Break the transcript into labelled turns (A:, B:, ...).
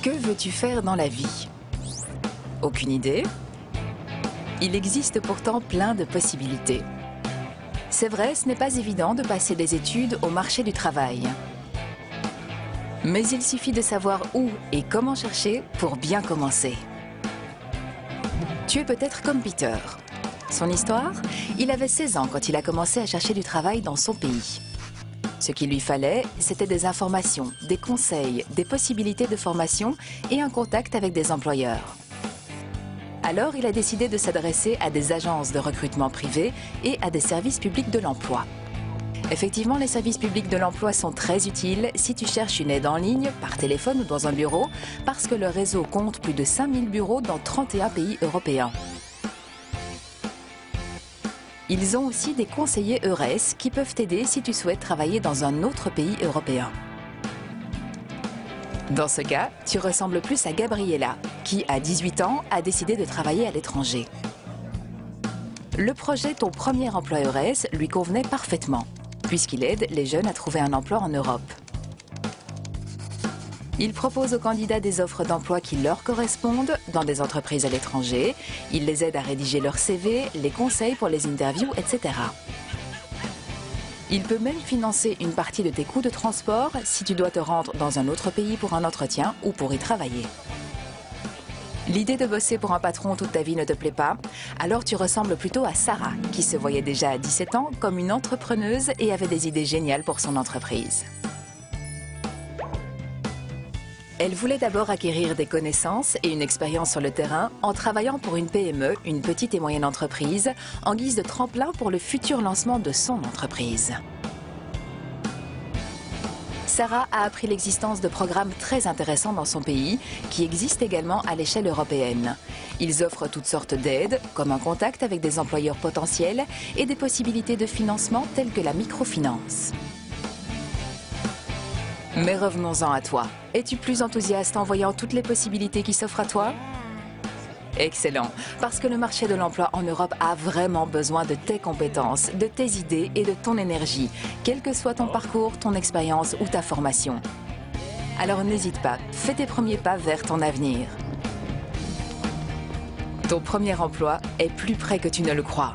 A: Que veux-tu faire dans la vie? Aucune idée? Il existe pourtant plein de possibilités. C'est vrai, ce n'est pas évident de passer des études au marché du travail. Mais il suffit de savoir où et comment chercher pour bien commencer. Tu es peut-être comme Peter. Son histoire? Il avait 16 ans quand il a commencé à chercher du travail dans son pays. Ce qu'il lui fallait, c'était des informations, des conseils, des possibilités de formation et un contact avec des employeurs. Alors, il a décidé de s'adresser à des agences de recrutement privées et à des services publics de l'emploi. Effectivement, les services publics de l'emploi sont très utiles si tu cherches une aide en ligne, par téléphone ou dans un bureau, parce que le réseau compte plus de 5000 bureaux dans 31 pays européens. Ils ont aussi des conseillers EURES qui peuvent t'aider si tu souhaites travailler dans un autre pays européen. Dans ce cas, tu ressembles plus à Gabriella, qui, à 18 ans, a décidé de travailler à l'étranger. Le projet Ton premier emploi EURES lui convenait parfaitement, puisqu'il aide les jeunes à trouver un emploi en Europe. Il propose aux candidats des offres d'emploi qui leur correspondent dans des entreprises à l'étranger. Il les aide à rédiger leur CV, les conseille pour les interviews, etc. Il peut même financer une partie de tes coûts de transport si tu dois te rendre dans un autre pays pour un entretien ou pour y travailler. L'idée de bosser pour un patron toute ta vie ne te plaît pas? Alors tu ressembles plutôt à Sarah, qui se voyait déjà à 17 ans comme une entrepreneuse et avait des idées géniales pour son entreprise. Elle voulait d'abord acquérir des connaissances et une expérience sur le terrain en travaillant pour une PME, une petite et moyenne entreprise, en guise de tremplin pour le futur lancement de son entreprise. Sarah a appris l'existence de programmes très intéressants dans son pays, qui existent également à l'échelle européenne. Ils offrent toutes sortes d'aides, comme un contact avec des employeurs potentiels et des possibilités de financement telles que la microfinance. Mais revenons-en à toi. Es-tu plus enthousiaste en voyant toutes les possibilités qui s'offrent à toi? Excellent, parce que le marché de l'emploi en Europe a vraiment besoin de tes compétences, de tes idées et de ton énergie, quel que soit ton parcours, ton expérience ou ta formation. Alors n'hésite pas, fais tes premiers pas vers ton avenir. Ton premier emploi est plus près que tu ne le crois.